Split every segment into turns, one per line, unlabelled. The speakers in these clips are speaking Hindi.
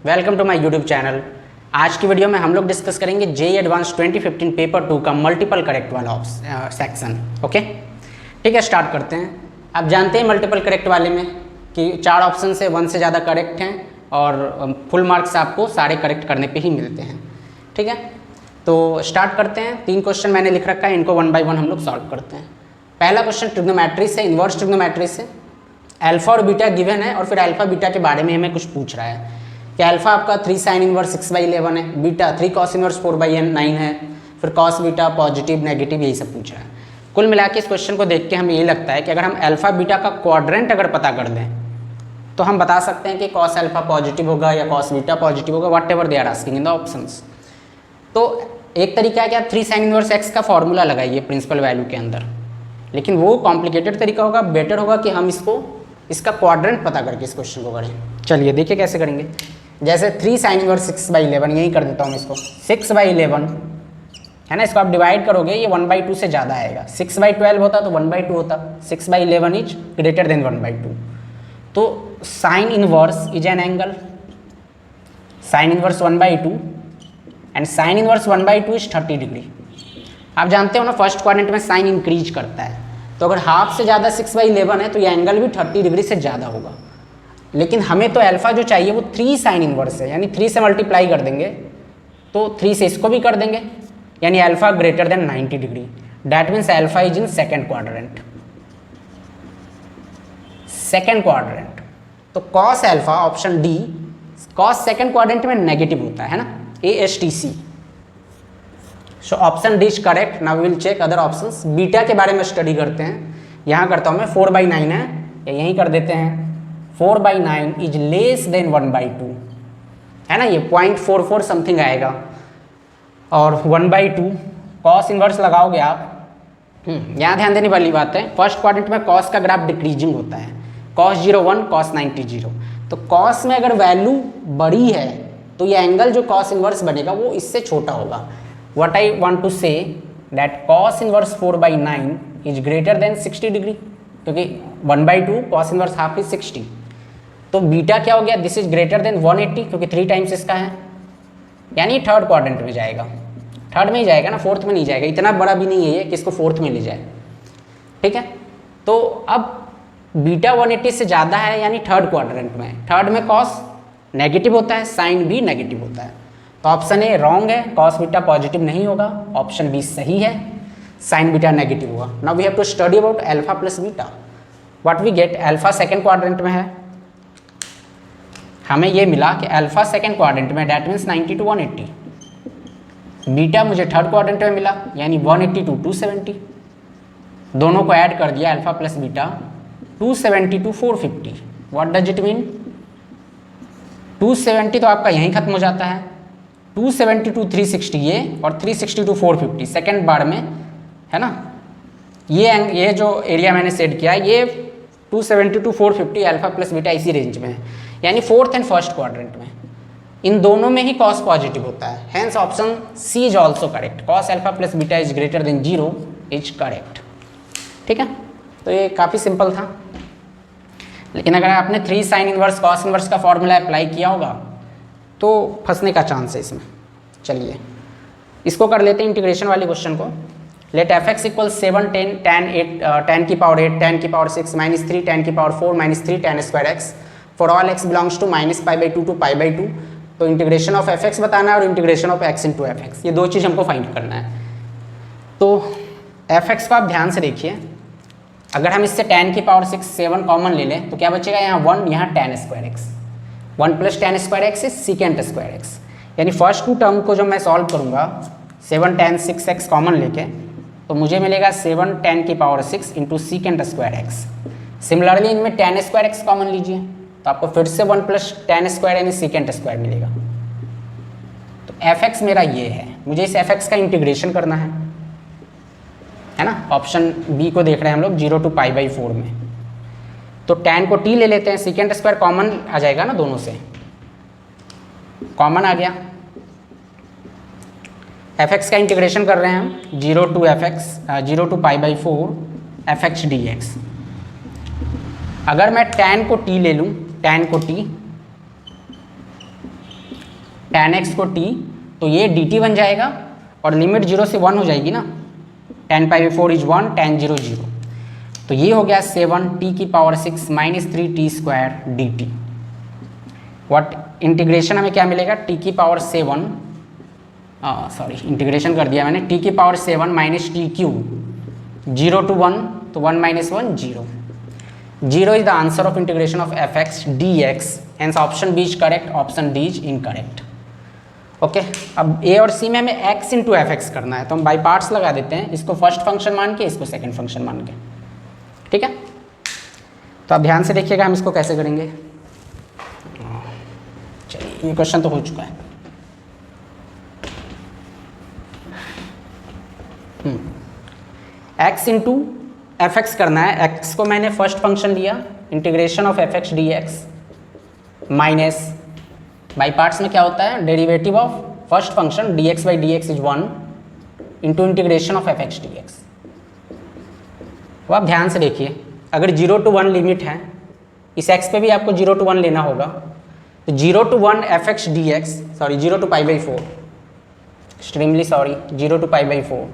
Welcome to my YouTube channel. आज की वीडियो में हम लोग डिस्कस करेंगे जेईई एडवांस 2015 पेपर 2 का मल्टीपल करेक्ट वाला सेक्शन। ओके ठीक है, स्टार्ट करते हैं। आप जानते हैं मल्टीपल करेक्ट वाले में कि 4 ऑप्शन से 1 से ज़्यादा करेक्ट हैं और फुल मार्क्स आपको सारे करेक्ट करने पे ही मिलते हैं। ठीक है, तो स्टार्ट करते हैं। 3 क्वेश्चन मैंने लिख रखा है, इनको 1 बाय 1 हम लोग सॉल्व करते हैं। पहला क्वेश्चन ट्रिग्नोमेट्री से, इन्वर्स ट्रिग्नोमेट्री से। अल्फा और बीटा गिवन है और फिर अल्फा बीटा के बारे में हमें कुछ पूछ रहा है कि अल्फा आपका 3 साइन इनवर्स 6/11 है, बीटा 3 कॉस इनवर्स 4/9 है, फिर कॉस बीटा पॉजिटिव नेगेटिव यही सब पूछ रहा है। कुल मिला के इस क्वेश्चन को देख के हमें ये लगता है कि अगर हम अल्फा बीटा का क्वाड्रेंट अगर पता कर दें तो हम बता सकते हैं कि कॉस अल्फा पॉजिटिव होगा या कॉस बीटा पॉजिटिव होगा, whatever they are asking in the options. तो एक तरीका है कि आप 3 साइन इनवर्स x का फॉर्मूला लगाइए प्रिंसिपल वैल्यू के अंदर, लेकिन वो कॉम्प्लिकेटेड तरीका होगा। बेटर होगा कि हम इसका क्वाड्रेंट पता करके इस क्वेश्चन को करें। चलिए देखिए कैसे करेंगे। जैसे 3 साइन इनवर्स 6/11, यही कर देता हूँ इसको 6/11 है ना, इसको आप डिवाइड करोगे ये 1/2 से ज़्यादा आएगा। 6/12 होता तो 1/2 होता, 6/11 इज ग्रेटर देन 1/2। तो sine inverse is an angle, sine inverse 1/2 and sine inverse 1/2 is 30 degree. आप जानते हो ना फर्स्ट क्वाड्रेंट में साइन इंक्रीज करता है, तो अगर हाफ से ज़्यादा 6/11 है तो ये एंगल भी 30 डिग्री से ज़्यादा होगा। लेकिन हमें तो अल्फा जो चाहिए वो 3 साइन इनवर्स है, यानी 3 से मल्टीप्लाई कर देंगे तो 3 से इसको भी कर देंगे, यानी alpha greater than 90 degree. That means alpha is in second quadrant. Second quadrant तो cos alpha option D, cos second quadrant में नेगेटिव होता है ना, ASTC। So option D is correct. Now we will check other options. Beta के बारे में स्टडी करते हैं। यहाँ करता हूँ मैं 4/9 है, या यहीं कर देते हैं 4/9 इज लेस देन 1/2 है ना, ये 0.44 समथिंग आएगा। और 1/2 कॉस इनवर्स लगाओगे आप। यहाँ ध्यान देने वाली बात है, फर्स्ट क्वाड्रेंट में कॉस का ग्राफ डिक्रीजिंग होता है, cos 0 1 cos 90 0। तो कॉस में अगर वैल्यू बड़ी है तो ये एंगल जो कॉस इनवर्स बनेगा वो इससे छोटा होगा। What I want to say that cos inverse 4/9 is greater than 60 degree, क्योंकि 1/2 cos inverse हाफ इज 60। तो बीटा क्या हो गया, दिस इज ग्रेटर देन 180, क्योंकि 3 टाइम्स इसका है, यानी थर्ड क्वाड्रेंट में जाएगा। थर्ड में ही जाएगा ना, फोर्थ में नहीं जाएगा। इतना बड़ा भी नहीं है ये कि इसको फोर्थ में ले जाए। ठीक है, तो अब बीटा 180 से ज़्यादा है यानी थर्ड क्वाड्रेंट में। थर्ड में कॉस नेगेटिव होता है, साइन भी नेगेटिव होता है। तो ऑप्शन ए रॉन्ग है, कॉस बीटा पॉजिटिव नहीं होगा। ऑप्शन बी सही है, साइन बीटा नेगेटिव होगा। Now we have to study about alpha plus beta. What we get, alpha second quadrant में है, हमें ये मिला कि अल्फा सेकंड क्वाड्रेंट में, डैट मीन्स 90 to 180। बीटा मुझे थर्ड क्वाड्रेंट में मिला, यानी 180 to 270। दोनों को ऐड कर दिया, alpha plus beta 270 to 450। What does it mean, 270 तो आपका यहीं खत्म हो जाता है, 270 to 360 ये, और 360 to 450 सेकेंड बार में है ना। ये जो एरिया मैंने सेट किया है ये 270 to 450 अल्फा प्लस बीटा इसी रेंज में है, यानी फोर्थ एंड फर्स्ट क्वाड्रेंट में। इन दोनों में ही कॉस पॉजिटिव होता है, hence option C is also correct. Cos alpha plus beta is greater than 0 is correct. ठीक है, तो ये काफ़ी सिंपल था। लेकिन अगर आपने 3 साइन इनवर्स कॉस इनवर्स का फॉर्मूला अप्लाई किया होगा तो फंसने का चांस है इसमें। चलिए इसको कर लेते हैं इंटीग्रेशन वाले क्वेश्चन को। लेट f(x) = 7 10 tan 8 tan की पावर 8 tan की पावर 6 -3 tan की power 4 -3 tan square x for all x belongs to -π/2 to π/2। तो इंटीग्रेशन ऑफ f(x) बताना है और integration of x into f(x), ये 2 चीज़ हमको फाइंड करना है। तो f(x) को आप ध्यान से देखिए, अगर हम इससे tan की पावर 6 7 कॉमन ले लें तो क्या बचेगा, यहाँ 1, यहाँ tan square x। 1 + tan square x is secant square x, यानी फर्स्ट 2 टर्म को जब मैं सॉल्व करूँगा 7 tan 6x कॉमन लेके तो मुझे मिलेगा 7 tan की power 6 into secant square x। Similarly इनमें tan स्क्वायर x कॉमन लीजिए तो आपको फिर से 1 + tan स्क्वायर यानी secant स्क्वायर मिलेगा। तो f(x) मेरा ये है, मुझे इस f(x) का इंटीग्रेशन करना है ना। ऑप्शन बी को देख रहे हैं हम लोग 0 to π/4 में। तो tan को t ले लेते हैं, secant स्क्वायर कॉमन आ जाएगा ना, दोनों से कॉमन आ गया। f(x) का इंटीग्रेशन कर रहे हैं हम 0 to π/4 f(x) dx। अगर मैं tan को t ले लूँ, tan को t tan x को t, तो ये dt बन जाएगा और लिमिट 0 से 1 हो जाएगी ना, tan pi by 4 is 1, tan 0 0, तो ये हो गया 7 t की power 6 minus 3 t square dt। What integration हमें क्या मिलेगा, t की पावर 7, सॉरी इंटीग्रेशन कर दिया मैंने, t की power 7 minus T cube 0 to 1, तो 1 minus 1 0। 0 is the answer of integration of fx dx, hence option B is correct, option D is incorrect। Okay अब a और c में हमें x इंटू एफ एक्स करना है, तो हम बाई पार्ट्स लगा देते हैं, इसको फर्स्ट फंक्शन मान के इसको सेकंड फंक्शन मान के, ठीक है। तो आप ध्यान से देखिएगा हम इसको कैसे करेंगे। चलिए ये क्वेश्चन तो हो चुका है। x इंटू एफ एक्स करना है, x को मैंने फर्स्ट फंक्शन लिया, integration of f x d x minus by parts में क्या होता है, derivative of first function D x by D x is 1 into integration of f x d x. वो आप ध्यान से देखिए, अगर 0 to 1 लिमिट है, इस x पे भी आपको 0 to 1 लेना होगा, तो 0 to 1 f x d x, sorry 0 to pi by 4, extremely sorry 0 to pi by 4,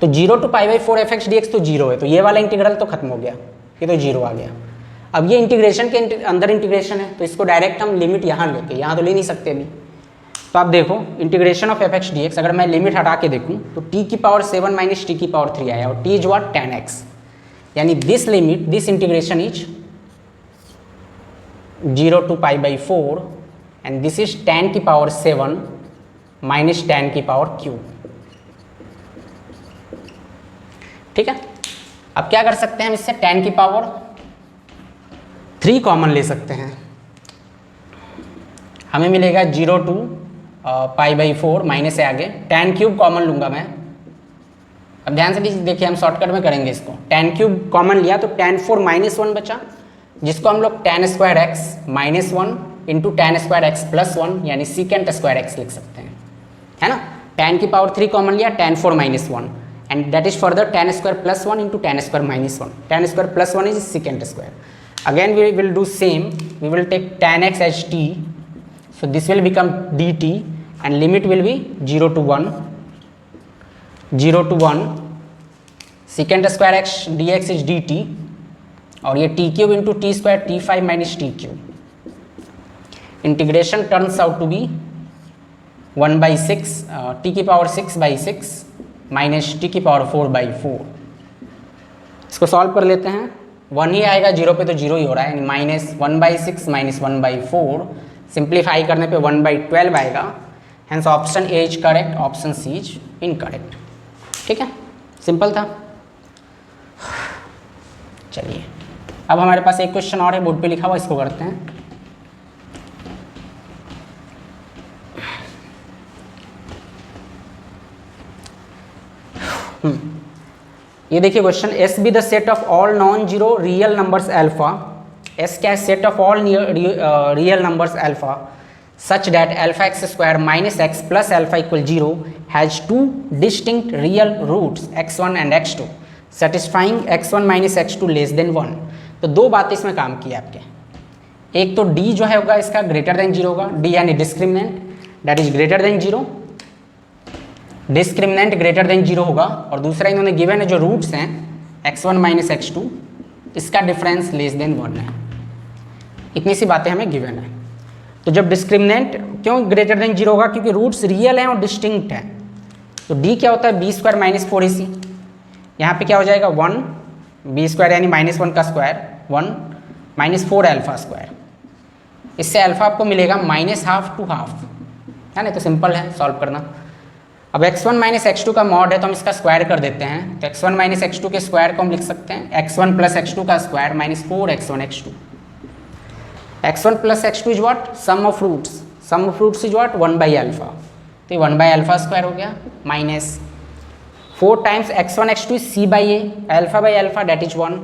तो 0 to pi by 4 F x d x तो 0 है, तो ये वाला इंटीग्रल तो खत्म हो गया, ये तो 0 आ गया। अब ये इंटीग्रेशन के अंदर इंटीग्रेशन है, तो इसको डायरेक्ट हम लिमिट यहाँ लेके, यहाँ तो ले नहीं सकते अभी, तो आप देखो integration of f x d x, अगर मैं लिमिट हटा के देखूँ तो t की पावर 7 माइनस t की पावर 3 आया, और t is what, tan x, यानी this limit, this integration is 0 to pi by 4 and this is tan की पावर 7 माइनस tan की पावर क्यूब, ठीक है। अब क्या कर सकते हैं हम इससे, tan की पावर 3 कॉमन ले सकते हैं, हमें मिलेगा 0 to पाई बाई 4 माइनस से आगे tan क्यूब कॉमन लूँगा मैं। अब ध्यान से देखिए हम शॉर्टकट में करेंगे इसको, tan क्यूब कॉमन लिया तो tan 4 माइनस 1 बचा, जिसको हम लोग tan square x minus 1 into tan square x plus 1 यानी सीकेंट स्क्वायर एक्स लिख सकते हैं, है ना। tan की पावर 3 कॉमन लिया, tan 4 minus 1 and that is further tan square plus 1 into tan square minus 1. Tan square plus 1 is secant square. Again we will do same, we will take tan x as t, so this will become dt and limit will be 0 to 1, 0 to 1, secant square x dx is dt, और ये t cube into t square t5 minus t cube. Integration turns out to be 1 by 6, t की पावर 6 by 6 माइनस टी की पावर 4 बाई 4। इसको सॉल्व कर लेते हैं, 1 ही आएगा, 0 पे तो 0 ही हो रहा है, यानी minus 1 by 6 minus 1 by 4, simplify करने पे 1 बाई 12 आएगा, hence option A is correct, option C is incorrect, ठीक है, सिंपल था। चलिए अब हमारे पास एक क्वेश्चन और है, बोर्ड पे लिखा हुआ, इसको करते हैं। ये देखिए question, S be the set of all non zero real numbers alpha, S क्या है, set of all real numbers alpha such that alpha x square minus x plus alpha equal 0 has 2 distinct real roots x1 and x2 satisfying x1 minus x2 less than 1। तो दो बातें इसमें काम की आपके, एक तो d जो है होगा इसका ग्रेटर देन 0 होगा, d यानी discriminant that is greater than 0, discriminant greater than 0 होगा, और दूसरा इन्होंने गिवन है जो रूट्स हैं x1 माइनस x2, इसका डिफरेंस लेस देन 1 है। इतनी सी बातें हमें गिवन है। तो जब डिस्क्रिमिनेंट क्यों ग्रेटर देन 0 होगा, क्योंकि रूट्स रियल हैं और डिस्टिंक्ट हैं, तो d क्या होता है, बी स्क्वायर माइनस 4ac, यहाँ पे क्या हो जाएगा 1 बी स्क्वायर यानी माइनस 1 का स्क्वायर 1 माइनस 4 अल्फा स्क्वायर, इससे अल्फा आपको मिलेगा माइनस हाफ टू हाफ, है ना, तो सिंपल है सॉल्व करना। अब x1 माइनस x2 का मॉड है तो हम इसका स्क्वायर कर देते हैं, तो x1 माइनस x2 के स्क्वायर को हम लिख सकते हैं x1 प्लस x2 का square minus 4x1 x2। x1 plus x2 is what, sum of roots, sum of roots is what 1 by alpha, तो 1 बाई अल्फा स्क्वायर हो गया, minus 4 times x1 x2 is c by a, alpha by alpha that is 1,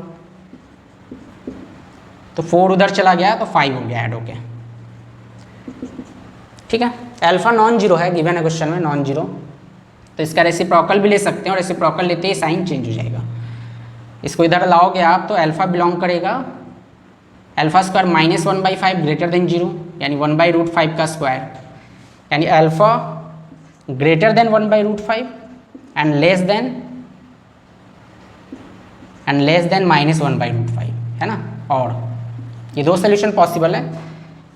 तो 4 उधर चला गया तो 5 हो गया ऐड हो गया, ठीक है। अल्फा नॉन जीरो है, गिवन है क्वेश्चन में नॉन जीरो, तो इसका रेसिप्रोकल भी ले सकते हैं, और रेसिप्रोकल लेते ही साइन चेंज हो जाएगा। इसको इधर लाओगे आप तो अल्फा बिलोंग करेगा alpha square minus 1 by 5 greater than 0, यानी 1/√5 का स्क्वायर, यानी alpha greater then 1/√5 and less than -1/√5, है ना। और ये दो सोल्यूशन पॉसिबल है,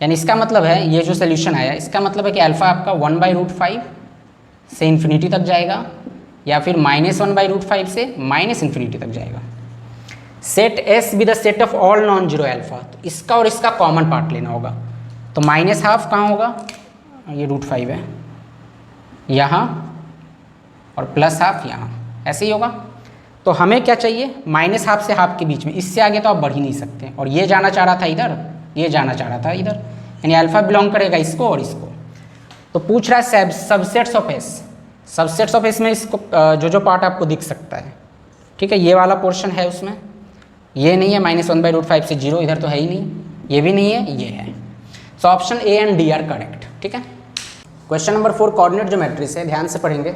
यानी इसका मतलब है ये जो सोल्यूशन आया इसका मतलब है कि अल्फा आपका 1/√5 से इन्फिनिटी तक जाएगा या फिर -1/√5 से -इन्फिनिटी तक जाएगा। Set S be the set of all non zero alpha, तो इसका और इसका कॉमन पार्ट लेना होगा। तो -½ कहाँ होगा, ये √5 है यहाँ, और +½ यहाँ, ऐसे ही होगा। तो हमें क्या चाहिए, -½ से ½ के बीच में, इससे आगे तो आप बढ़ ही नहीं सकते। और ये जाना चाह रहा था इधर, ये जाना चाह रहा था इधर, यानी अल्फा बिलोंग करेगा इसको और इसको। तो पूछ रहा है subsets of S, subsets of S में इसको जो पार्ट आपको दिख सकता है, ठीक है, ये वाला पोर्शन है उसमें, ये नहीं है -1/√5 से 0, इधर तो है ही नहीं, ये भी नहीं है, ये है। So option A and D R correct, ठीक है। क्वेश्चन नंबर 4 कोऑर्डिनेट ज्योमेट्री से, ध्यान से पढ़ेंगे।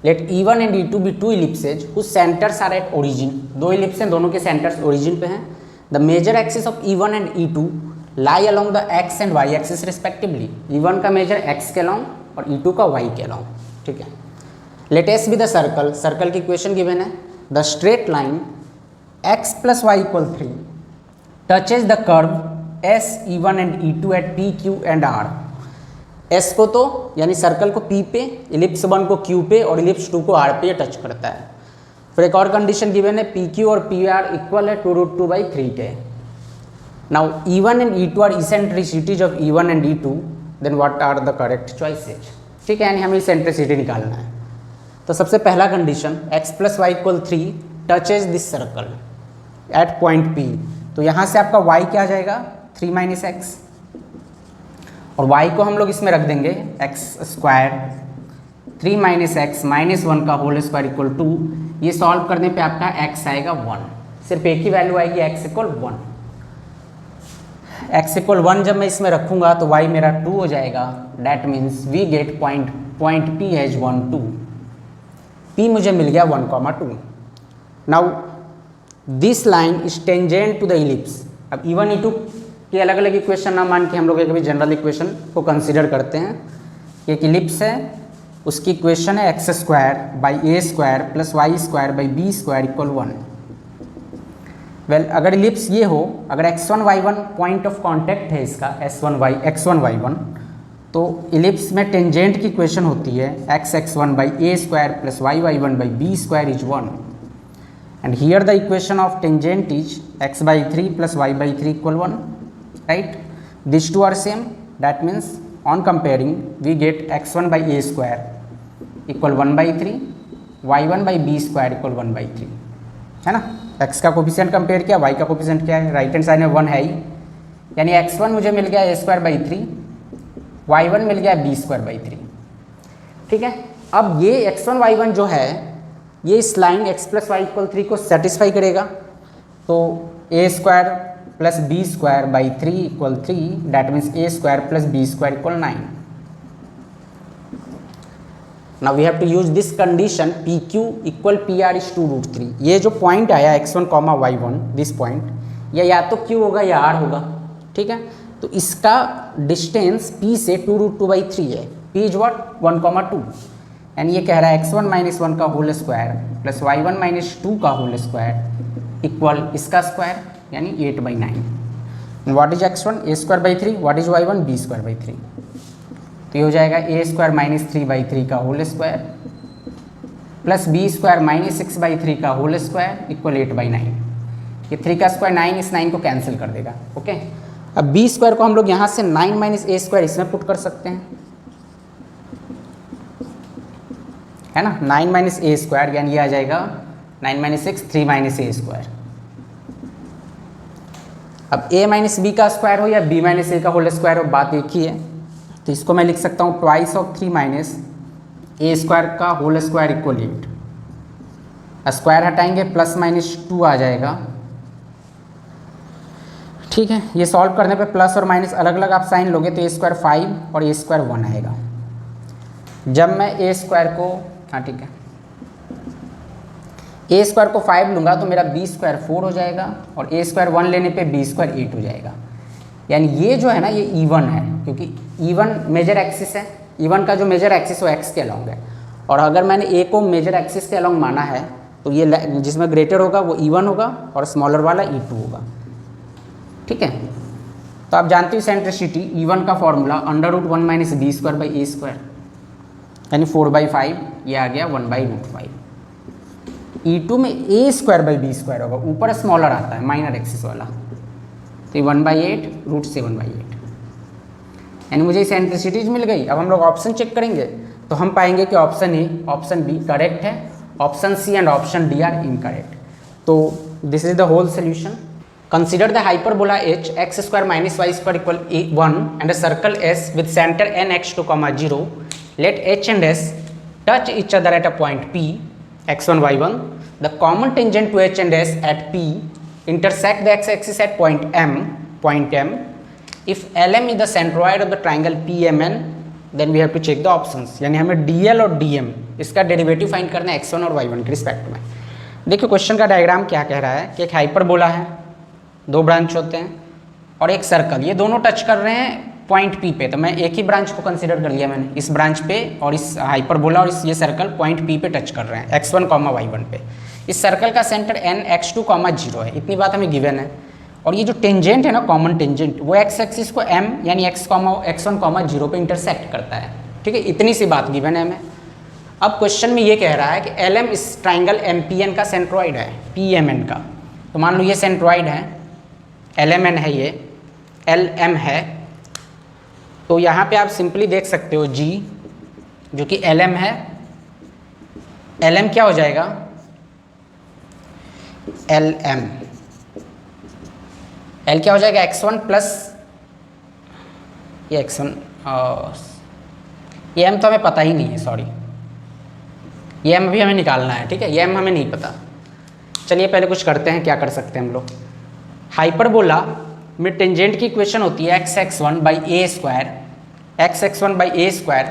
Let E1 and E2 be two ellipses whose centres are at origin, दो इलिप्स हैं, दोनों के सेंटर्स ओरिजिन पे हैं। The major axis of E1 and E2 lie along the x and y axis respectively, E1 का मेजर x के अलोंग और E2 का y के अलोंग, ठीक है। Let S be the circle, circle की इक्वेशन गिवन है। The straight line x + y = 3 touches the curve S E1 and E2 at P, Q and R। S को तो यानी सर्कल को P पे, इलिप्स 1 को Q पे और इलिप्स 2 को R पे टच करता है। फिर एक और कंडीशन गिवन है, PQ और PR इक्वल है 2√2/3 के। Now E1 and E2 are eccentricities of E1 and E2, then what are the correct choices, ठीक है, यानी हमें इसेंट्रिसिटी निकालना है। तो सबसे पहला condition x + y = 3 touches this circle eight point P, तो यहाँ से आपका y क्या आ जाएगा, 3 - x, और y को हम लोग इसमें रख देंगे x², 3 - x -1 का होल स्क्वायर इक्वल 2। ये सॉल्व करने पे आपका x आएगा 1, सिर्फ एक ही वैल्यू आएगी, x = 1। x = 1 जब मैं इसमें रखूँगा तो y मेरा 2 हो जाएगा। That means we get point P as 1, 2। P मुझे मिल गया 1,2। Now this line is tangent to the ellipse. अब E1 E2 की अलग अलग इक्वेशन ना मान के हम लोग एक भी जनरल इक्वेशन को कंसीडर करते हैं। एक इलिप्स है, उसकी इक्वेशन है x² / a² + y² / b² = 1। Well अगर इलिप्स ये हो, अगर x1 y1 point of contact है इसका, x1 y1, तो इलिप्स में टेंजेंट की इक्वेशन होती है x(1) / a² + y(y1) / b² = 1। And here the equation of tangent is x/3 + y/3 = 1, right? These two are same, that means on comparing we get x1 / a² = 1/3, y1 / b² = 1/3, है ना। x का कोफिशिएंट कंपेयर किया, y का कोफिशिएंट क्या है, राइट हैंड साइड में 1 है ही, यानी x1 मुझे मिल गया a²/3, y1 मिल गया b²/3, ठीक है। अब ये x1 y1 जो है ये इस लाइन x + y = 3 को सेटिस्फाई करेगा, तो a² + b²/3 = 3, that means a² + b² = 9. Now we have to use this condition PQ = PR is 2√3। ये जो पॉइंट आया x1, y1, दिस पॉइंट, या तो Q होगा या R होगा, ठीक है। तो इसका डिस्टेंस P से 2√2/3 है। P इज व्हाट, 1,2, यानी ये कह रहा है x1 - 1 का होल स्क्वायर + y1 - 2 का होल स्क्वायर इक्वल इसका स्क्वायर, यानी 8/9। What is x1, a²/3, what is y1, b²/3। तो ये हो जाएगा a² - 3/3 का होल स्क्वायर प्लस b² - 6/3 का होल स्क्वायर इक्वल 8/9। ये 3 का स्क्वायर 9, इस 9 को कैंसिल कर देगा, ओके। अब b² को हम लोग यहाँ से 9 - a² इसमें पुट कर सकते हैं, है ना। 9 - a², यानी ये आ जाएगा 9 - 6, 3 - a²। अब a - b का स्क्वायर हो या b - a का होल स्क्वायर हो, बात एक ही है। तो इसको मैं लिख सकता हूँ ट्वाइस ऑफ 3 - a² का होल स्क्वायर इक्वल 8। स्क्वायर हटाएंगे +-2 आ जाएगा, ठीक है। ये सॉल्व करने पे प्लस और माइनस अलग अलग आप साइन लोगे तो a² 5 और a² 1 आएगा। जब मैं a² को, हाँ ठीक है, a² को 5 लूँगा तो मेरा b² 4 हो जाएगा और a² 1 लेने पे b² 8 हो जाएगा। यानी ये जो है ना ये E1 है, क्योंकि E1 मेजर एक्सिस है, E1 का जो मेजर एक्सिस वो x के अलॉन्ग है, और अगर मैंने a को मेजर एक्सिस के अलॉन्ग माना है तो ये जिसमें ग्रेटर होगा वो E1 होगा और स्मॉलर वाला E2 होगा। ठीक है, तो आप जानते हो सेंट्रिसिटी E1 का formula √1 minus b square by a square, यानी 4/5, ये आ गया 1/√5। E2 में a square by b square होगा, ऊपर स्मॉलर आता है माइनर एक्सिस वाला, तो 1/8 √7/8, यानी मुझे सेंट्रिसिटीज मिल गई। अब हम लोग ऑप्शन चेक करेंगे तो हम पाएंगे कि option A, option B correct है, option C and option D are incorrect. तो this is the whole solution. Consider the hyperbola h x square minus y square equal 1 and a circle S with center n x2, 0. Let h and s touch each other at a point P, x1, y1. The common tangent to h and s at P intersect the x-axis at point M. If LM is the centroid of the triangle PMN, then we have to check the options। यानी हमें DL और DM इसका डेरिवेटिव फाइंड करना है x1 और y1 के रिस्पेक्ट में। देखिए क्वेश्चन का डायग्राम क्या कह रहा है कि एक हाइपरबोला है, दो ब्रांच होते हैं और एक सर्कल, ये दोनों टच कर रहे हैं पॉइंट P पे, तो मैं एक ही ब्रांच को कंसीडर कर लिया मैंने, इस ब्रांच पे, और इस हाइपरबोला और ये सर्कल पॉइंट P पे टच कर रहे हैं x1, y1 पे। इस सर्कल का सेंटर n x2, 0 है, इतनी बात हमें गिवन है। और ये जो टेंजेंट है ना, कॉमन टेंजेंट, वो x एक्सिस को m यानी x1, 0 पे इंटरसेक्ट करता है। ठीक है, इतनी सी बात गिवन है हमें। अब क्वेश्चन में ये कह रहा है कि LM इस ट्राइंगल MPN का सेंट्रॉइड है PMN का। तो मान लो ये सेंट्रॉइड है, LMN है, ये LM है, तो यहाँ पे आप सिंपली देख सकते हो G जो कि LM है, LM क्या हो जाएगा, LM L क्या हो जाएगा, x1 प्लस ये x1, ये m तो हमें पता ही नहीं है, सॉरी, ये m भी हमें निकालना है। ठीक है, ये m हमें नहीं पता। चलिए पहले कुछ करते हैं, क्या कर सकते हैं हम लोग। हाइपरबोला में टेंजेंट की इक्वेशन होती है x(x1) by a square, x(x1) by a square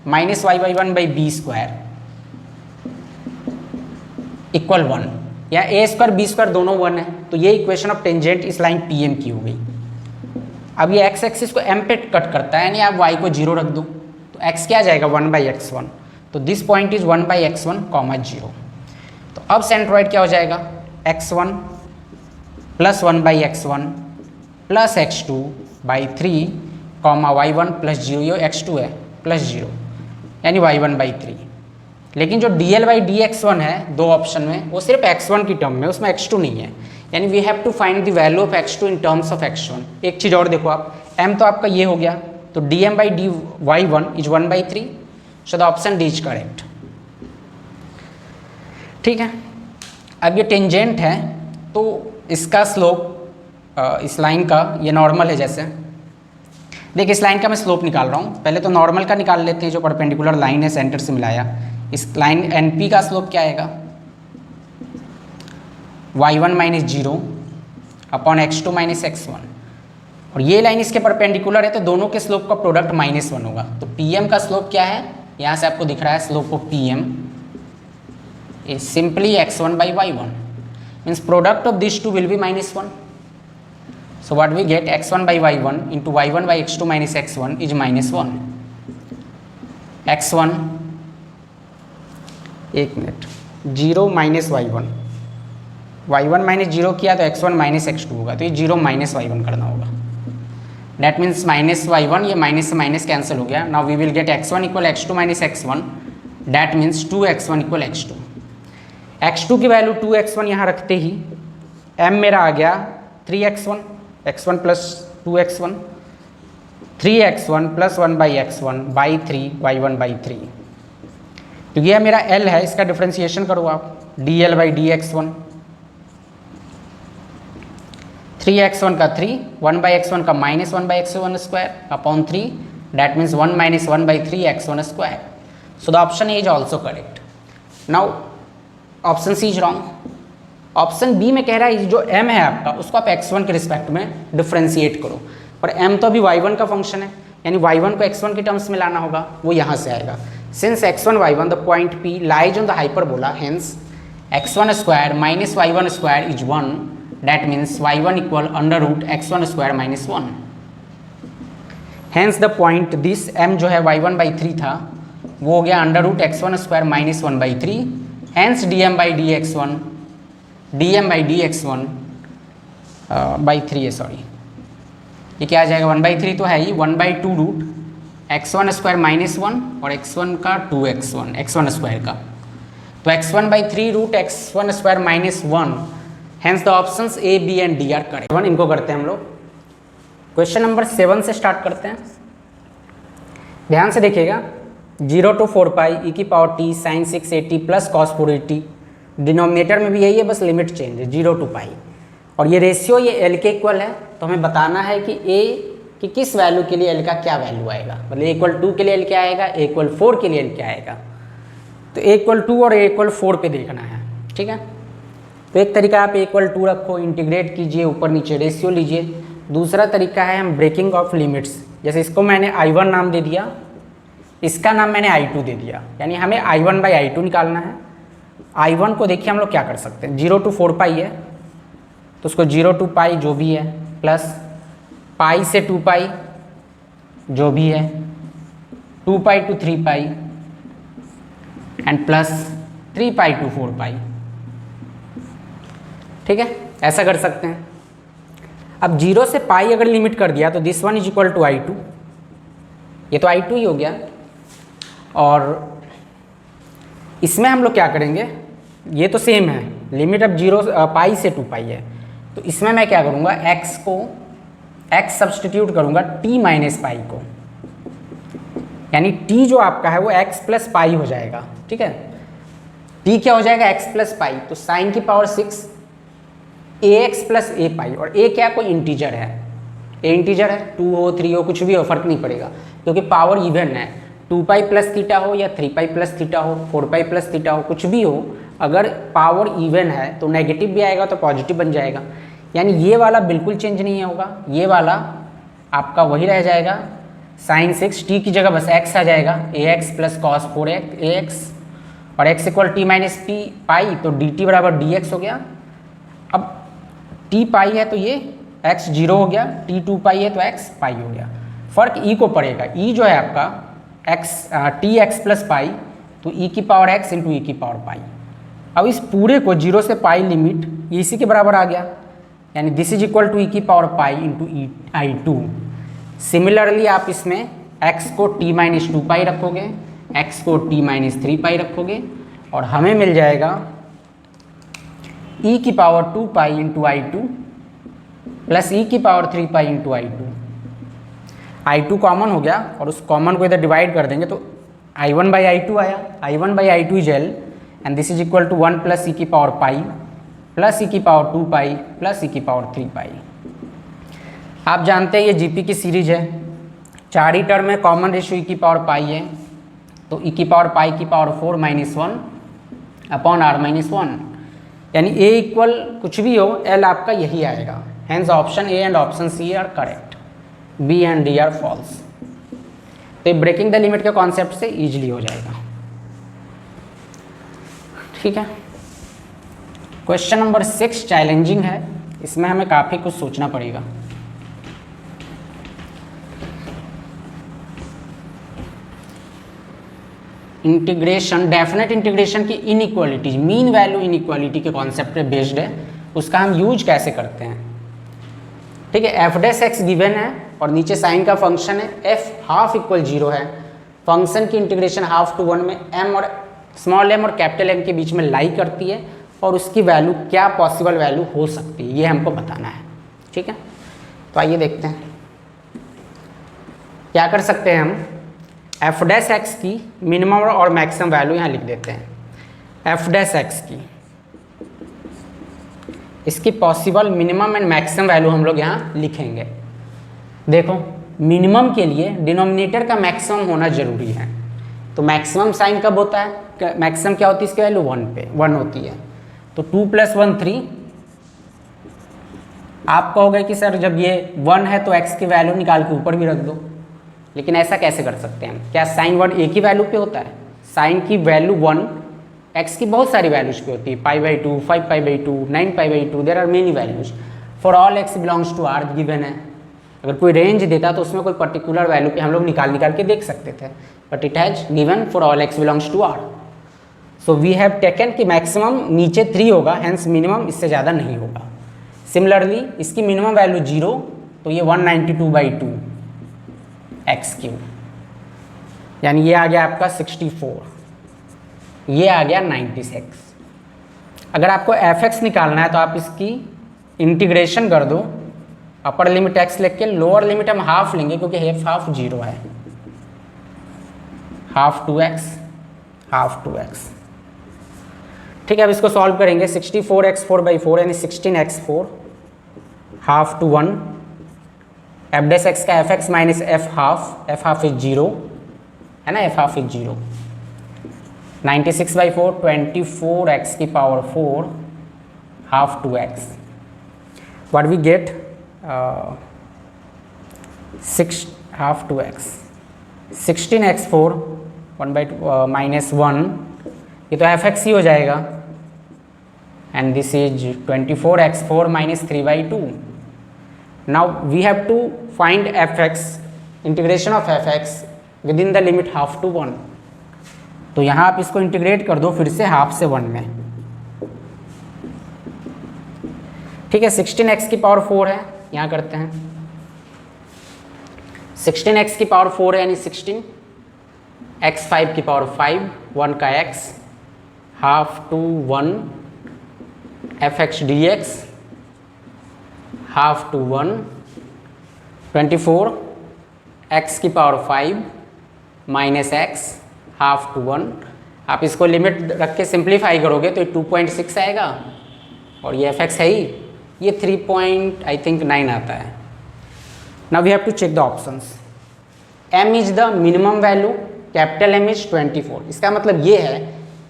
minus y(y1) by b square equal 1, या ए स्क्वायर बी स्क्वायर दोनों 1 है, तो ये इक्वेशन ऑफ टेंजेंट इस लाइन PM की हो गई। अब ये x एक्सिस को m पे कट करता है, यानी आप y को 0 रख दो, तो x क्या आ जाएगा, 1/x1, तो दिस पॉइंट इज 1/x1, 0। तो अब सेंट्रॉइड क्या हो जाएगा, x1 plus 1/x1 plus x2/3, y1 plus 0, ये x2 है प्लस 0, यानी y1/3। लेकिन जो dl/dx1 है दो ऑप्शन में, वो सिर्फ x1 की टर्म में, उसमें x2 नहीं है, यानी we have to find the value of x2 in terms of x1। एक चीज़ और देखो आप, m तो आपका ये हो गया, तो dm/dy1 is 1/3, so the option D is correct. ठीक है, अब ये टेंजेंट है तो इसका स्लोप, इस लाइन का ये नॉर्मल है, जैसे देखिए इस लाइन का मैं स्लोप निकाल रहा हूँ। पहले तो नॉर्मल का निकाल लेते हैं, जो परपेंडिकुलर लाइन है सेंटर से मिलाया। इस लाइन NP का स्लोप क्या आएगा, y1 minus 0 upon x2 minus x1, और ये लाइन इसके परपेंडिकुलर है, तो दोनों के स्लोप का प्रोडक्ट -1 होगा। तो PM का स्लोप क्या है, यहाँ से आपको दिख रहा है slope of PM is simply x1 by y1, means product of this two will be -1। So what we get, x1 by y1 into y1 by x2 minus x1 is -1। x1, एक minute, 0 minus y1, y1 minus 0 किया तो x1 माइनस x2 होगा, तो ये 0 माइनस y1 करना होगा। डैट मीन्स माइनस y1, ये माइनस से माइनस कैंसिल हो गया। Now we will get x1 equal x2 minus x1, that means 2x1 equal x2। x2 की वैल्यू 2x1 यहाँ रखते ही m मेरा आ गया 3x1, x1 plus 2x1, 3x1 plus 1/x1 by 3 y1/3, तो यह मेरा L है, इसका डिफ्रेंसिएशन करो आप, dl/dx1, 3x1 का 3, 1/x1 का minus 1/x1 square upon 3, that means 1 minus 1/3 x1 square. So the option A is also correct. Now option C is wrong. Option b में कह रहा है जो m है आपका, उसको आप x1 के रिस्पेक्ट में डिफ्रेंशिएट करो, पर m तो अभी y1 का फंक्शन है, यानी y1 को x1 के टर्म्स में लाना होगा, वो यहाँ से आएगा। Since x1 y1 the point P lies on the hyperbola, hence x1 square minus y1 square is 1, that means y1 equal under root x1 square minus 1। Hence the point this m जो है y1/3 था वो हो गया √x1² - 1/3, हैंस dm/dx1 है, सॉरी ये क्या आ जाएगा 1/3 तो है ही, 1/2 √x1² - 1 और x1 का 2x1 x1² का, तो x1/3 √x1² - 1, hence the options A, B and D are correct. इनको करते हैं हम लोग। क्वेश्चन नंबर 7 से स्टार्ट करते हैं। ध्यान से देखिएगा, 0 to 4 pi e⁻t sin 680 plus cos 480, denominator में भी यही है, बस लिमिट चेंज है 0 to पाई, और ये रेशियो ये L के इक्वल है। तो हमें बताना है कि A कि किस वैल्यू के लिए L का क्या वैल्यू आएगा, मतलब A = 2 के लिए L क्या आएगा, A = 4 के लिए L क्या आएगा। तो A = 2 और A = 4 पे देखना है, ठीक है। तो एक तरीका आप A = 2 रखो, इंटीग्रेट कीजिए, ऊपर नीचे रेशियो लीजिए। दूसरा तरीका है हम ब्रेकिंग ऑफ लिमिट्स, जैसे इसको मैंने I1 नाम दे दिया, इसका नाम मैंने I2 दे दिया, यानी हमें I1/I2 निकालना है। I1 को देखिए हम लोग क्या कर सकते हैं, 0 to 4 पाई है तो उसको 0 to पाई जो भी है, प्लस पाई से 2 पाई जो भी है, 2 पाई to 3 pi and plus 3 pi to 4 पाई, ठीक है, ऐसा कर सकते हैं। अब 0 से पाई अगर लिमिट कर दिया तो दिस वन = I2, ये तो I2 ही हो गया। और इसमें हम लोग क्या करेंगे, ये तो सेम है, लिमिट अब 0 पाई से 2 पाई है, तो इसमें मैं क्या करूँगा, x सब्सटीट्यूट करूँगा t - पाई को, यानी t जो आपका है वो x + पाई हो जाएगा, ठीक है। t क्या हो जाएगा, x + पाई, तो sin की पावर 6 ax + a पाई, और a क्या कोई इंटीजर है, a इंटीजर है, 2 हो 3 हो कुछ भी हो फर्क नहीं पड़ेगा, क्योंकि पावर इवन है। 2 पाई + थीटा हो या 3 पाई + थीटा हो, 4 पाई + थीटा हो, कुछ भी हो, अगर पावर इवन है तो नेगेटिव भी आएगा तो पॉजिटिव बन जाएगा, यानी ये वाला बिल्कुल चेंज नहीं होगा, ये वाला आपका वही रह जाएगा, sin 6 t की जगह बस x आ जाएगा, ax + cos 4ax, और x = t - p पाई, तो dt = dx हो गया। अब t पाई है तो ये x 0 हो गया, t 2 पाई है तो x पाई हो गया। फर्क e को पड़ेगा, e जो है आपका tx + पाई, तो e की पावर x × e की पावर पाई। अब इस पूरे को 0 से पाई लिमिट ये इसी के बराबर आ गया, यानी दिस = e की पावर पाई × I2। सिमिलरली आप इसमें x को t - 2 पाई रखोगे, x को t - 3 पाई रखोगे, और हमें मिल जाएगा e की पावर 2 पाई × I2 प्लस e की पावर 3 पाई × I2। I2 कॉमन हो गया और उस कॉमन को इधर डिवाइड कर देंगे तो I1/I2 आया, I1/I2 is L, and this = 1 + e की पावर पाई प्लस e की पावर 2 पाई प्लस e की पावर 3 पाई। आप जानते हैं ये जीपी की सीरीज है, 4 ही टर्म में कॉमन रेशियो e की पावर पाई है, तो e की पावर पाई की पावर 4 - 1 / R - 1, यानी a = कुछ भी हो L आपका यही आएगा। Hence option A and option C are correct, B and D are false. तो ब्रेकिंग द लिमिट के कॉन्सेप्ट से इजीली हो जाएगा, ठीक है। क्वेश्चन नंबर 6 चैलेंजिंग है, इसमें हमें काफ़ी कुछ सोचना पड़ेगा। इंटीग्रेशन, डेफिनेट इंटीग्रेशन की इनइक्वालिटीज, मीन वैल्यू इनइक्वालिटी के कॉन्सेप्ट पे बेस्ड है, उसका हम यूज कैसे करते हैं, ठीक है। f' गिवन है और नीचे साइन का फंक्शन है, f ½ = 0 है, फंक्शन की इंटीग्रेशन ½ to 1 में m और स्मॉल m और कैपिटल M के बीच में लाई करती है, और उसकी वैल्यू क्या पॉसिबल वैल्यू हो सकती है ये हमको बताना है, ठीक है। तो आइए देखते हैं क्या कर सकते हैं हम। f' की मिनिमम और मैक्सिमम वैल्यू यहाँ लिख देते हैं। f' की इसकी possible minimum and maximum value हम लोग यहाँ लिखेंगे। देखो मिनिमम के लिए डिनोमिनेटर का मैक्सिमम होना जरूरी है, तो मैक्सिमम साइन कब होता है, मैक्सिमम क्या होती है, इसकी वैल्यू 1 होती है, तो 2 + 1 3। आप कहोगे कि सर जब ये 1 है तो x की वैल्यू निकाल के ऊपर भी रख दो, लेकिन ऐसा कैसे कर सकते हैं हम, क्या साइन 1 एक ही वैल्यू पे होता है, साइन की वैल्यू 1 x की बहुत सारी वैल्यूज पे होती है, π/2 5π/2 9π/2, there are many values for all x belongs to R given है। अगर कोई रेंज देता तो उसमें कोई पर्टिकुलर वैल्यू पे हम लोग निकाल के देख सकते थे, but it has given for all x belongs to R। So we have taken कि मैक्सिमम नीचे 3 होगा, हैंस मिनिमम इससे ज़्यादा नहीं होगा। सिमिलरली इसकी मिनिमम वैल्यू 0, तो ये 192/2 x3, यानी ये आ गया आपका 64, ये आ गया 96। अगर आपको fx निकालना है तो आप इसकी इंटीग्रेशन कर दो, अपर लिमिट x लेके लोअर लिमिट हम हाफ लेंगे क्योंकि हाफ 0 है, हाफ 2x, हाफ 2x। ठीक है, अब इसको सॉल्व करेंगे। 64x4/4 यानी 16x4 half to 1, f dash x का f x minus f half is 0 है ना, एफ हाफ इज 0। 96/4 24x की power 4 half 2x, what we get 6 half 2x, 16x4 1/2 -1, ये तो एफ एक्स ही हो जाएगा, and this is 24x4 -3/2। Now we have to find f x, integration of f x within the limit half to 1। तो यहाँ आप इसको इंटीग्रेट कर दो फिर से हाफ से 1 में। ठीक है, 16x की पावर 4 है, यहाँ करते हैं। 16x की पावर 4 है यानी 16, x 5 की पावर 5, 1 का x, half to 1 f x d x, half to 1 24 x की power 5 minus x half to 1। आप इसको लिमिट रख के सिंप्लीफाई करोगे तो ये 2.6 आएगा, और ये एफ एक्स है ही, ये 3.9 आता है। Now we have to check the options. m is the minimum value, capital M is 24। इसका मतलब ये है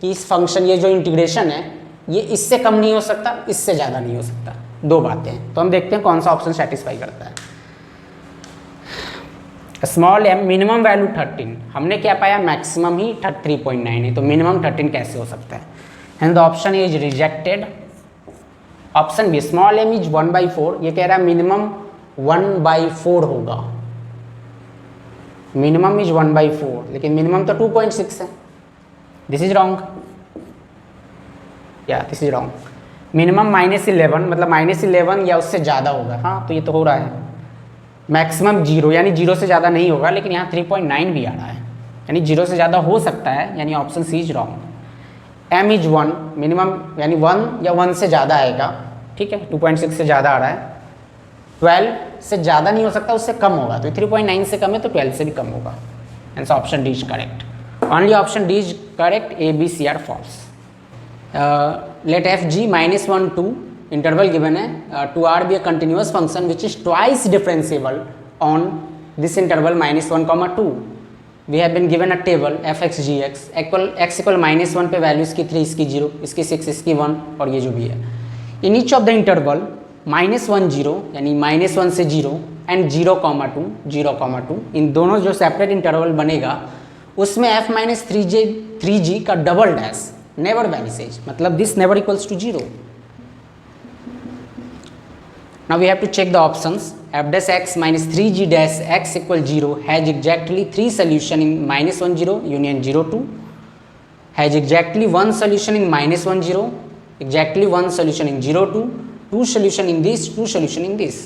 कि इस फंक्शन, ये जो इंटीग्रेशन है, ये इससे कम नहीं हो सकता, इससे ज़्यादा नहीं हो सकता। दो बातें हैं, तो हम देखते हैं कौन सा ऑप्शन सेटिस्फाई करता है। स्मॉल m मिनिमम वैल्यू 13, हमने क्या पाया, मैक्सिमम ही 3.9 है, तो मिनिमम 13 कैसे हो सकता है, and the option is rejected. Option b small m is 1/4, ये कह रहा है मिनिमम 1/4 होगा, मिनिमम इज 1/4, लेकिन मिनिमम तो 2.6 है। दिस इज रॉन्ग, या दिस इज रॉन्ग। मिनिमम -11 मतलब -11 या उससे ज़्यादा होगा, हाँ तो ये तो हो रहा है। मैक्सिमम 0 यानी 0 से ज़्यादा नहीं होगा, लेकिन यहाँ 3.9 भी आ रहा है, यानी 0 से ज़्यादा हो सकता है, यानी option C is wrong. m is 1, minimum यानी 1 या 1 से ज़्यादा आएगा, ठीक है, 2.6 से ज़्यादा आ रहा है। 12 से ज़्यादा नहीं हो सकता, उससे कम होगा, तो 3.9 से कम है तो 12 से भी कम होगा, and option D is correct. Only option D is correct, a b c are false. Let f g -1 2 interval given है to r be a continuous function which is twice differentiable on this interval -1, 2। we have been given a table f x g x x equal -1 पे वैल्यू इसकी 3, इसकी 0, इसकी 6, इसकी 1, और ये जो भी है। In each of the interval -1 0 यानी -1 से 0 एंड 0,2 इन दोनों जो सेपरेट इंटरवल बनेगा उसमें f -3g का डबल डैश नेवर वैनिसेज, मतलब this never equals to 0। Now we have to check the options. f dash x minus 3g dash x equal 0 has exactly 3 solution in -1 0 union 0 2, has exactly 1 solution in -1 0, exactly 1 solution in 0 2, 2 solution in this, 2 solution in this.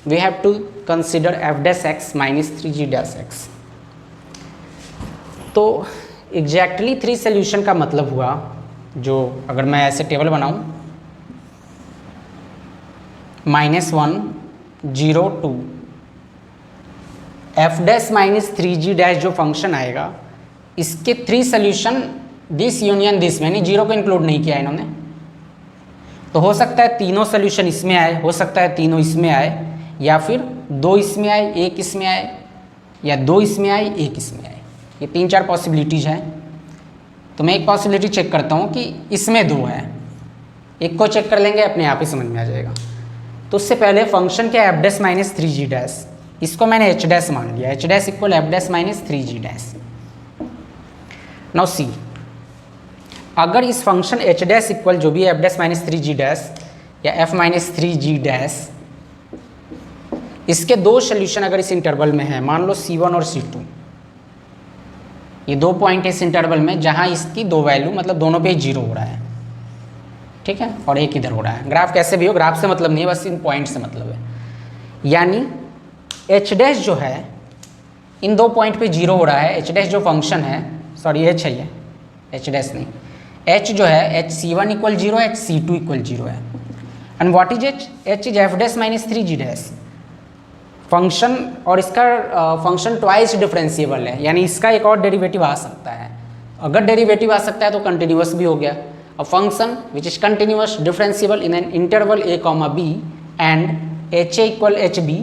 We have to consider f dash x minus 3g dash x. तो exactly 3 solution का मतलब हुआ, जो अगर मैं ऐसे टेबल बनाऊं -1 0 2 एफ डैश -3g डैश जो फंक्शन आएगा, इसके 3 सोल्यूशन दिस यूनियन दिस में, यानी 0 को इंक्लूड नहीं किया इन्होंने, तो हो सकता है तीनों सोल्यूशन इसमें आए, हो सकता है तीनों इसमें आए, या फिर 2 इसमें आए 1 इसमें आए, या 2 इसमें आए 1 इसमें आए। ये 3-4 पॉसिबिलिटीज़ हैं। तो मैं एक पॉसिबिलिटी चेक करता हूँ कि इसमें 2 है, एक को चेक कर लेंगे, अपने आप ही समझ में आ जाएगा। तो उससे पहले फंक्शन क्या है, एफ डैश -3g डैश, इसको मैंने एच डैश मान लिया, H dash equal F dash -3g dash. Now see, अगर इस फंक्शन एच डैश इक्वल जो भी एफ डैश -3g डैश या एफ -3g डैश इसके दो सोल्यूशन अगर इस इंटरवल में है, मान लो C1 और C2, ये दो पॉइंट है इस इंटरवल में जहाँ इसकी दो वैल्यू मतलब दोनों पे 0 हो रहा है, ठीक है, और एक इधर हो रहा है। ग्राफ कैसे भी हो, ग्राफ से मतलब नहीं है, बस इन पॉइंट से मतलब है। यानी एच डैश जो है इन दो पॉइंट पे 0 हो रहा है। एच डैश जो फंक्शन है, सॉरी एच है ये, एच डैश नहीं, एच जो है H C1 equal 0, H C2 equal 0 है। And what is H? H is F dash minus 3g dash function, और इसका फंक्शन ट्वाइस डिफरेंशिएबल है, यानी इसका एक और डेरिवेटिव आ सकता है। अगर डेरिवेटिव आ सकता है तो कंटिन्यूअस भी हो गया। A function which is continuous differentiable in an interval a, b and h a equal h b,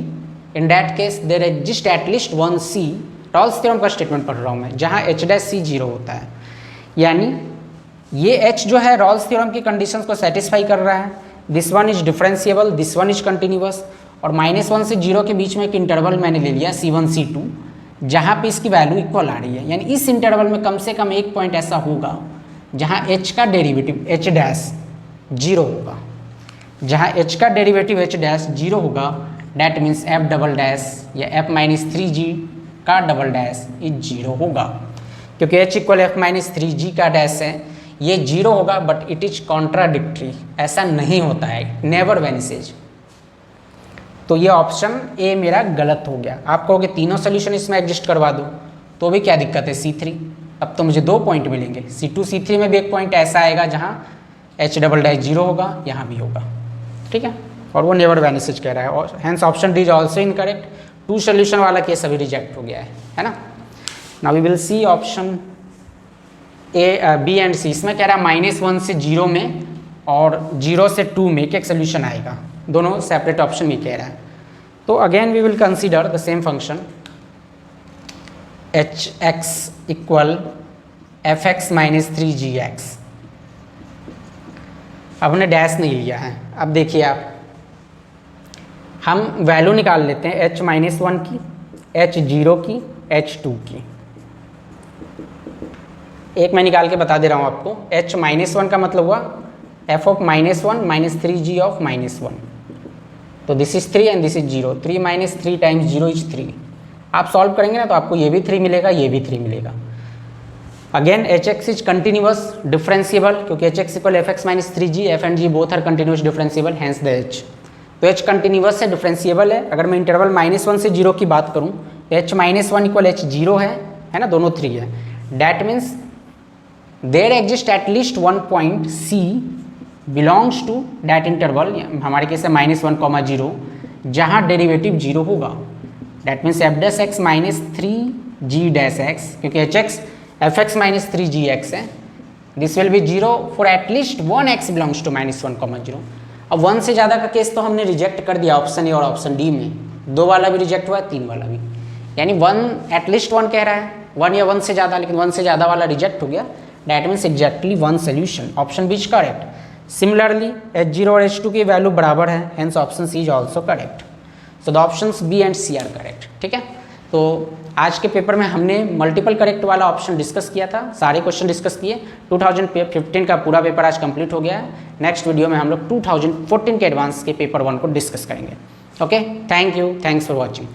in that case there exist at least one c, Rolle's theorem का स्टेटमेंट पढ़ रहा हूँ मैं, जहाँ एच डैश C 0 होता है। यानी ये h जो है रॉल्स थ्योरम की कंडीशंस को सेटिस्फाई कर रहा है। This one is differentiable, this one is continuous, और -1 से 0 के बीच में एक इंटरवल मैंने ले लिया C1 C2, जहाँ पे इसकी वैल्यू इक्वल आ रही है। यानी इस इंटरवल में कम से कम एक पॉइंट ऐसा होगा जहाँ h का डेरिवेटिव h डैश 0 होगा। जहाँ h का डेरिवेटिव h डैश 0 होगा, that means f double dash या f माइनस 3g का डबल डैश इज 0 होगा। क्योंकि h equal f minus 3g का डैश है, ये 0 होगा, बट इट इज कॉन्ट्राडिक्टरी, ऐसा नहीं होता है, नेवर वेनिसेज। तो ये ऑप्शन ए मेरा गलत हो गया। आप कहोगे तीनों सोल्यूशन इसमें एग्जिस्ट करवा दो, तो भी क्या दिक्कत है, C3। अब तो मुझे दो पॉइंट मिलेंगे, C2 C3 में भी एक पॉइंट ऐसा आएगा जहाँ h डबल डैश 0 होगा, यहाँ भी होगा, ठीक है, और वो नेवर वैनिसेज कह रहा है, और hence option D is also incorrect. Two solution वाला केस अभी रिजेक्ट हो गया है ना। Now we will see option A, B and C. इसमें कह रहा है -1 से 0 में और 0 से 2 में एक सॉल्यूशन आएगा, दोनों सेपरेट ऑप्शन में कह रहा है। तो again we will consider the same function h x equal f x minus 3gx। अब हमने डैश नहीं लिया है। अब देखिए आप, हम वैल्यू निकाल लेते हैं h-1 की, h0 की, h2 की। एक मैं निकाल के बता दे रहा हूँ आपको। h-1 का मतलब हुआ f of -1 minus 3g of -1, तो this is 3 and this is 0। 3 minus 3 times 0 is 3। आप सॉल्व करेंगे ना तो आपको ये भी 3 मिलेगा, ये भी 3 मिलेगा। Again h x is continuous differentiable, क्योंकि h x equal f x minus 3g, f and g both are continuous differentiable, hence the h. तो एच कंटिन्यूअस है, डिफरेंशिएबल है। अगर मैं इंटरवल -1 से 0 की बात करूँ तो h-1 इक्वल h0 है ना, दोनों 3 है। That means there exist at least one point C belongs to that interval, हमारे केस है -1, 0, जहाँ डेरिवेटिव 0 होगा। That means f dash x minus 3g dash x, क्योंकि h x f x minus 3gx है, this will be 0 for at least one x belongs to -1, 0। अब 1 से ज़्यादा का केस तो हमने रिजेक्ट कर दिया ऑप्शन ए और ऑप्शन डी में, 2 वाला भी रिजेक्ट हुआ है, 3 वाला भी। यानी 1 एटलीस्ट 1 कह रहा है, 1 या 1 से ज़्यादा, लेकिन 1 से ज़्यादा वाला रिजेक्ट हो गया। That means exactly 1 solution, option b is correct. Similarly h0 और h2 की वैल्यू बराबर है, hence option C is also correct. So the options b and c are correct, ठीक है। तो आज के पेपर में हमने मल्टीपल करेक्ट वाला ऑप्शन डिस्कस किया था, सारे क्वेश्चन डिस्कस किए। 2015 का पूरा पेपर आज कंप्लीट हो गया है। नेक्स्ट वीडियो में हम लोग 2014 के एडवांस के पेपर 1 को डिस्कस करेंगे। Okay, thank you, thanks for watching.